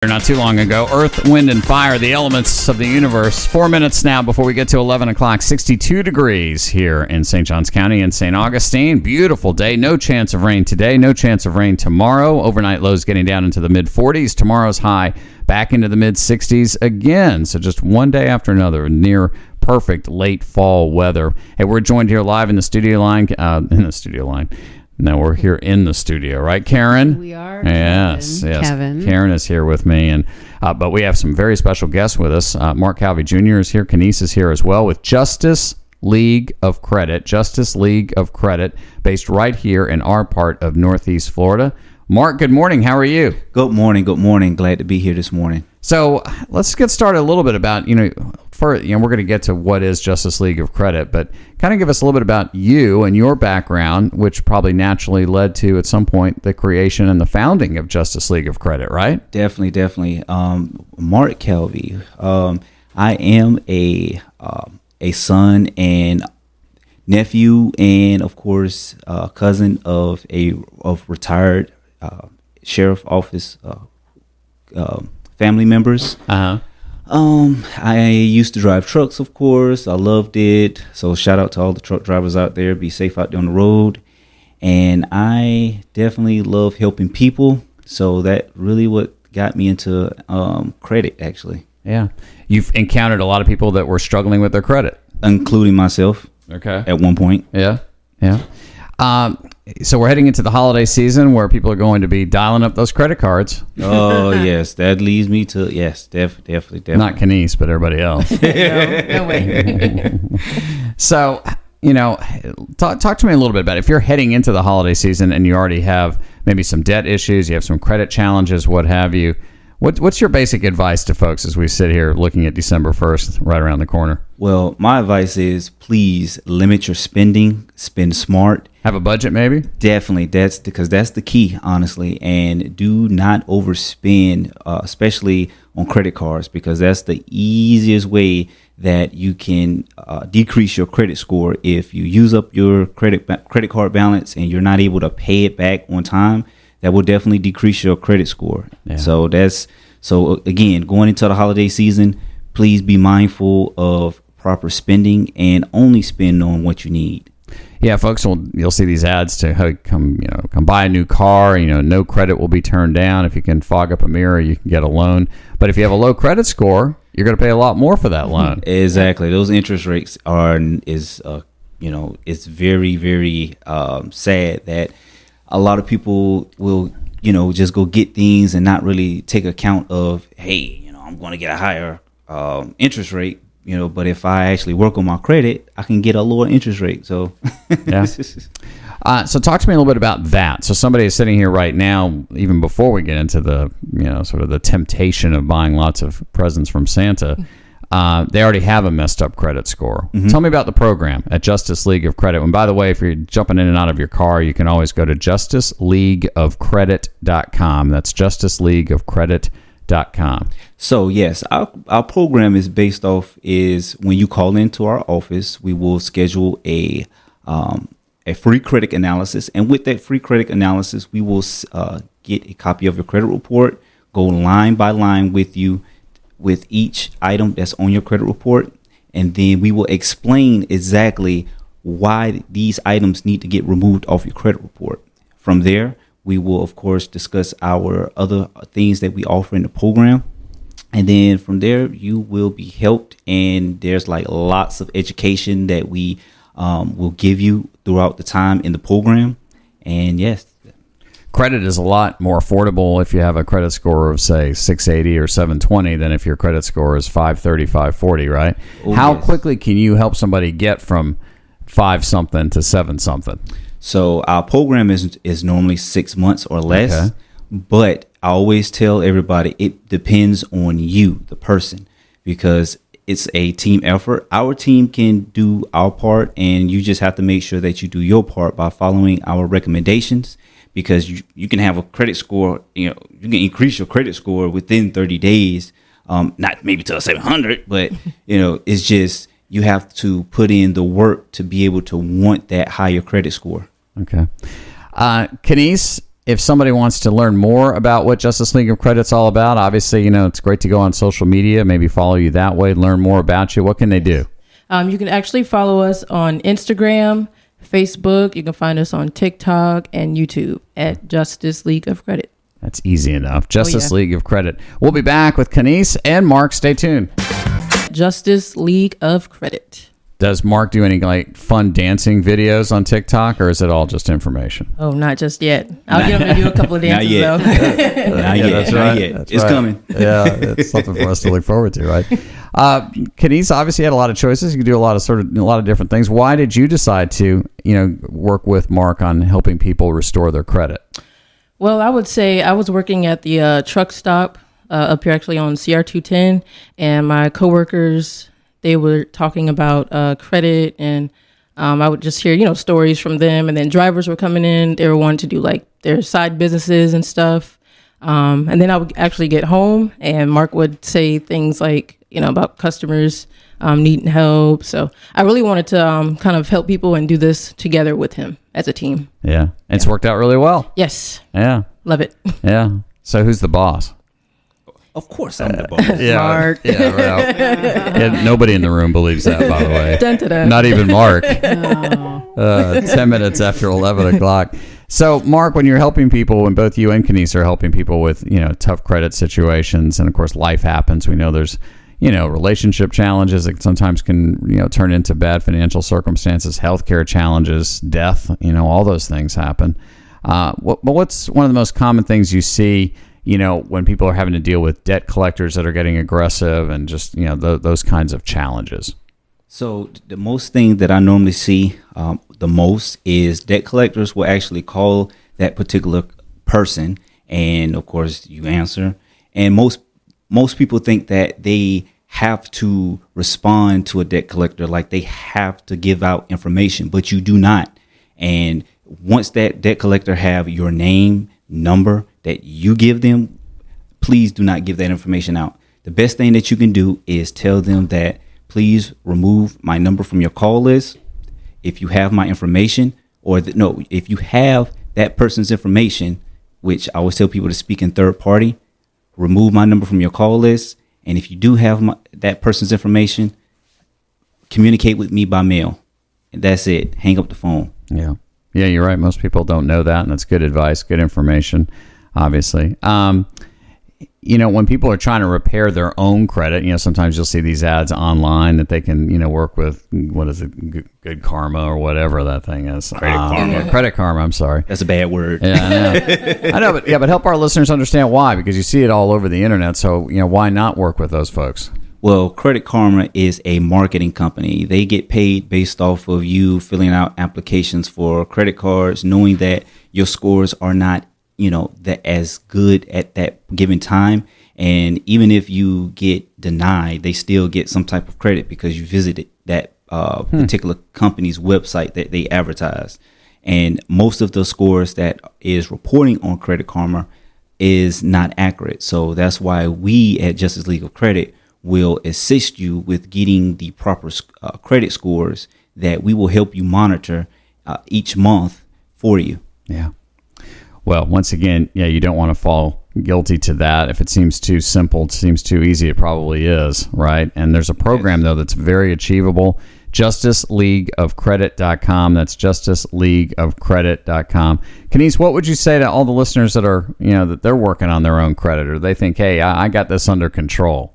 Not too long ago. Earth, wind, and fire, the elements of the universe. 4 minutes now before we get to 11 o'clock. 62 degrees here in St. Johns County and St. Augustine. Beautiful day. No chance of rain today. No chance of rain tomorrow. Overnight lows getting down into the mid-40s. Tomorrow's high back into the mid-60s again. So just one day after another. Near perfect late fall weather. Hey, we're joined here live in the studio line. No, we're here in the studio, right, Karen? We are. Yes. Kevin. Karen is here with me, and but we have some very special guests with us. Mark Calvi Jr. is here. Kenise is here as well with Justice League of Credit. Justice League of Credit, based right here in our part of Northeast Florida. Mark, good morning. How are you? Good morning. Good morning. Glad to be here this morning. So let's get started a little bit about, we're going to get to what is Justice League of Credit, but kind of give us a little bit about you and your background, which probably naturally led to, at some point, the creation and the founding of Justice League of Credit, right? Definitely. Mark Calvi. I am a son and nephew, and of course, cousin of retired sheriff office family members. I used to drive trucks, of course. I loved it. So shout out to all the truck drivers out there. Be safe out there on the road. And I definitely love helping people. So that really what got me into credit, actually. Yeah. You've encountered a lot of people that were struggling with their credit. Including myself. Okay. At one point. Yeah. So we're heading into the holiday season where people are going to be dialing up those credit cards. Oh, yes. That leads me to, yes, definitely. Not Kenise, but everybody else. No way. So, talk to me a little bit about it. If you're heading into the holiday season and you already have maybe some debt issues, you have some credit challenges, what have you, what's your basic advice to folks as we sit here looking at December 1st, right around the corner? Well, my advice is please limit your spending, spend smart. Have a budget, maybe? Definitely. That's the key, honestly. And do not overspend, especially on credit cards, because that's the easiest way that you can decrease your credit score. If you use up your credit card balance and you're not able to pay it back on time, that will definitely decrease your credit score. Yeah. So again, going into the holiday season, please be mindful of proper spending and only spend on what you need. Yeah, folks, you'll see these ads to come buy a new car. No credit will be turned down. If you can fog up a mirror, you can get a loan. But if you have a low credit score, you're going to pay a lot more for that loan. Exactly. Those interest rates it's very, very sad that a lot of people will, just go get things and not really take account of, hey, I'm going to get a higher interest rate. But if I actually work on my credit, I can get a lower interest rate. So, yeah. So talk to me a little bit about that. So somebody is sitting here right now, even before we get into the, sort of the temptation of buying lots of presents from Santa. They already have a messed up credit score. Mm-hmm. Tell me about the program at Justice League of Credit. And by the way, if you're jumping in and out of your car, you can always go to justiceleagueofcredit.com. That's justiceleagueofcredit.com. So yes, our program is based off is when you call into our office, we will schedule a free credit analysis, and with that free credit analysis, we will get a copy of your credit report, go line by line with you with each item that's on your credit report, and then we will explain exactly why these items need to get removed off your credit report. From there, we will, of course, discuss our other things that we offer in the program. And then from there, you will be helped. And there's lots of education that we will give you throughout the time in the program. And yes. Credit is a lot more affordable if you have a credit score of, say, 680 or 720 than if your credit score is 530, 540, right? Oh, How quickly can you help somebody get from 5-something to 7-something? So our program is normally 6 months or less, okay. But I always tell everybody it depends on you, the person, because it's a team effort. Our team can do our part, and you just have to make sure that you do your part by following our recommendations, because you can have a credit score, you can increase your credit score within 30 days, not maybe to a 700, but, it's just you have to put in the work to be able to want that higher credit score. Okay. Kenise, if somebody wants to learn more about what Justice League of Credit's all about, obviously, it's great to go on social media, maybe follow you that way, learn more about you. What can they do? You can actually follow us on Instagram, Facebook. You can find us on TikTok and YouTube at Justice League of Credit. That's easy enough. Justice yeah. League of Credit. We'll be back with Kenise and Mark. Stay tuned. Justice League of Credit. Does Mark do any fun dancing videos on TikTok, or is it all just information? Oh, not just yet. I'll get him to do a couple of dances, Not yet. though. Not yet. Not yet. It's coming. Yeah, it's something for us to look forward to, right? Kenise obviously had a lot of choices. You could do a lot of different things. Why did you decide to, work with Mark on helping people restore their credit? Well, I would say I was working at the truck stop up here actually on CR 210, and my coworkers, they were talking about credit, and I would just hear, stories from them. And then drivers were coming in. They were wanting to do like their side businesses and stuff. And then I would actually get home and Mark would say things like, about customers needing help. So I really wanted to kind of help people and do this together with him as a team. Yeah. It's worked out really well. Yes. Yeah. Love it. Yeah. So who's the boss? Of course, I'm the boss. Yeah. Mark. Yeah, right. Yeah, nobody in the room believes that, by the way. Dun, dun, dun. Not even Mark. 10 minutes after 11 o'clock. So, Mark, when you're helping people, when both you and Kenise are helping people with, tough credit situations, and of course, life happens. We know there's, relationship challenges that sometimes can, turn into bad financial circumstances, healthcare challenges, death, all those things happen. What's one of the most common things you see, when people are having to deal with debt collectors that are getting aggressive and just, those kinds of challenges? So the most thing that I normally see the most is debt collectors will actually call that particular person, and of course you answer. And most people think that they have to respond to a debt collector, like they have to give out information, but you do not. And once that debt collector have your name, number that you give them, please do not give that information out. The best thing that you can do is tell them that please remove my number from your call list if you have my information, or if you have that person's information, which I always tell people to speak in third party, remove my number from your call list. And if you do have that person's information, communicate with me by mail. And that's it. Hang up the phone. Yeah. Yeah, you're right. Most people don't know that, and that's good advice, good information, obviously. When people are trying to repair their own credit, sometimes you'll see these ads online that they can, work with, what is it, Good Karma or whatever that thing is. Credit Karma, I'm sorry. That's a bad word. Yeah, I know. But help our listeners understand why, because you see it all over the internet. So, why not work with those folks? Well, Credit Karma is a marketing company. They get paid based off of you filling out applications for credit cards, knowing that your scores are not, that as good at that given time. And even if you get denied, they still get some type of credit because you visited that particular company's website that they advertise. And most of the scores that is reporting on Credit Karma is not accurate. So that's why we at Justice League of Credit will assist you with getting the proper credit scores that we will help you monitor each month for you. Yeah. Well, once again, you don't want to fall guilty to that. If it seems too simple, it seems too easy, it probably is, right? And there's a program, though, that's very achievable. JusticeLeagueOfCredit.com. That's JusticeLeagueOfCredit.com. Kenise, what would you say to all the listeners that are, that they're working on their own credit, or they think, hey, I got this under control?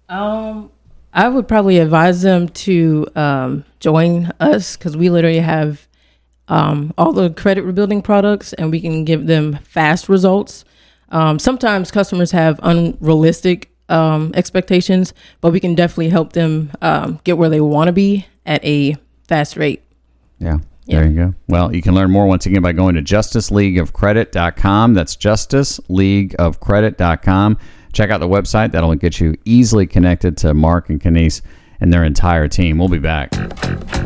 I would probably advise them to join us, because we literally have all the credit rebuilding products, and we can give them fast results. Sometimes customers have unrealistic expectations, but we can definitely help them get where they want to be at a fast rate. Yeah. There you go. Well, you can learn more once again by going to JusticeLeagueOfCredit.com. That's JusticeLeagueOfCredit.com. Check out the website. That'll get you easily connected to Mark and Kenise and their entire team. We'll be back.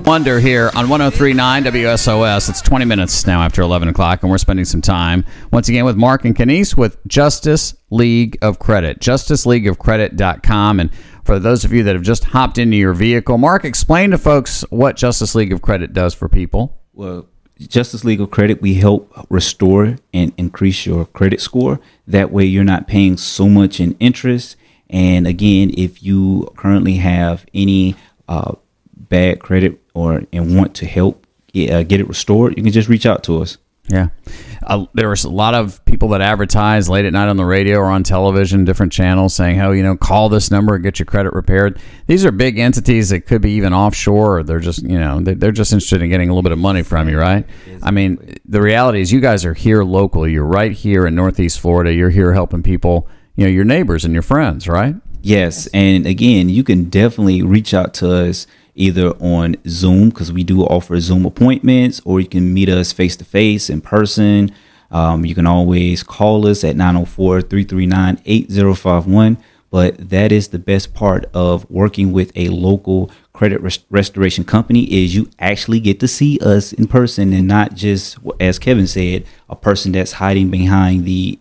Wonder here on 103.9 WSOS. It's 20 minutes now after 11 o'clock, and we're spending some time once again with Mark and Kenise with Justice League of Credit. JusticeLeagueOfCredit.com. And for those of you that have just hopped into your vehicle, Mark, explain to folks what Justice League of Credit does for people. Well, Justice League of Credit, we help restore and increase your credit score. That way you're not paying so much in interest. And again, if you currently have any bad credit and want to help get it restored, you can just reach out to us. Yeah. There was a lot of people that advertise late at night on the radio or on television, different channels saying, oh, call this number and get your credit repaired. These are big entities that could be even offshore, or they're just, they're just interested in getting a little bit of money from you, right? I mean, the reality is you guys are here locally. You're right here in Northeast Florida. You're here helping people, your neighbors and your friends, right? Yes. And again, you can definitely reach out to us either on Zoom, because we do offer Zoom appointments, or you can meet us face-to-face in person. You can always call us at 904-339-8051. But that is the best part of working with a local credit restoration company, is you actually get to see us in person, and not just, as Kevin said, a person that's hiding behind the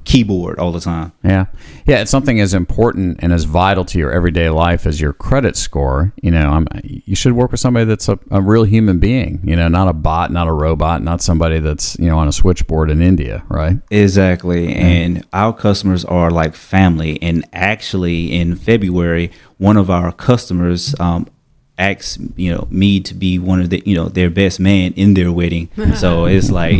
keyboard all the time. Yeah. It's something as important and as vital to your everyday life as your credit score. You should work with somebody that's a real human being, not a bot, not a robot, not somebody that's, on a switchboard in India, right? Exactly. And our customers are like family. And actually in February, one of our customers asked me to be one of the their best man in their wedding. So it's like,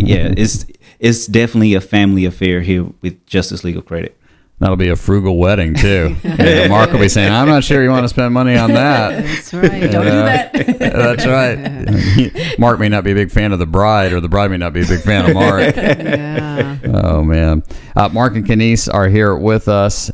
it's definitely a family affair here with Justice League of Credit. That'll be a frugal wedding too. Mark will be saying, I'm not sure you want to spend money on that. That's right. Don't do that. That's right. Mark may not be a big fan of the bride, or the bride may not be a big fan of Mark. Yeah. Oh man. Mark and Kenise are here with us.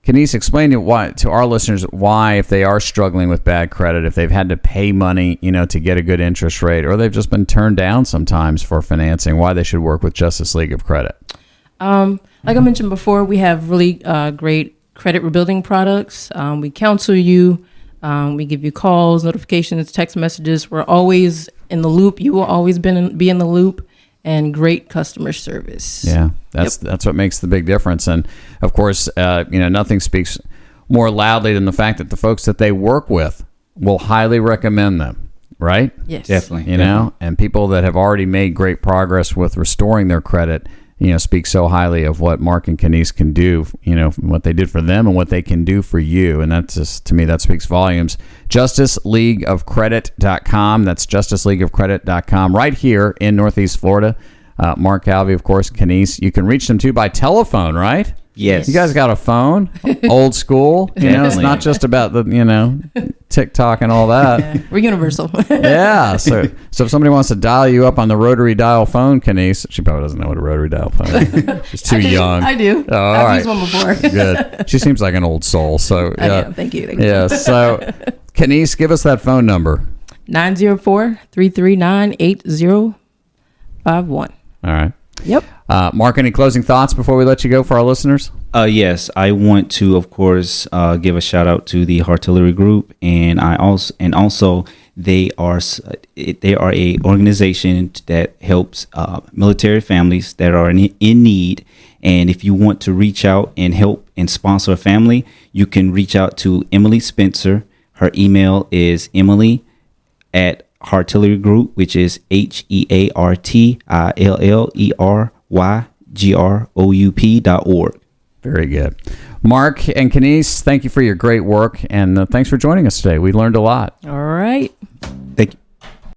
Kenise, explain to our listeners why, if they are struggling with bad credit, if they've had to pay money, to get a good interest rate, or they've just been turned down sometimes for financing, why they should work with Justice League of Credit. Like I mentioned before, we have really great credit rebuilding products. We counsel you. We give you calls, notifications, text messages. We're always in the loop. You will always be in the loop. And great customer service. Yeah, that's what makes the big difference. And of course, nothing speaks more loudly than the fact that the folks that they work with will highly recommend them, right? Yes, definitely. And people that have already made great progress with restoring their credit, speak so highly of what Mark and Kenise can do, what they did for them and what they can do for you. And that's just, to me, that speaks volumes. JusticeLeagueOfCredit.com. That's JusticeLeagueOfCredit.com, right here in Northeast Florida. Mark Calvi, of course, Kenise. You can reach them too by telephone, right? Yes. You guys got a phone, old school. It's not just about the, TikTok and all that. Yeah, we're universal. Yeah. So if somebody wants to dial you up on the rotary dial phone, Kenise, she probably doesn't know what a rotary dial phone is. She's too young. I do. Oh, all I've right. used one before. Good. She seems like an old soul. So I yeah. am. Thank you. Yeah. So Kenise, give us that phone number. 904-339-8051. All right. Yep. Mark, any closing thoughts before we let you go for our listeners? Yes, I want to, of course, give a shout out to the Artillery Group, and also they are a organization that helps military families that are in need. And if you want to reach out and help and sponsor a family, you can reach out to Emily Spencer. Her email is Emily@Artillery Group, which is HeartilleryGroup.org. Very good. Mark and Kenise, thank you for your great work, and thanks for joining us today. We learned a lot. All right.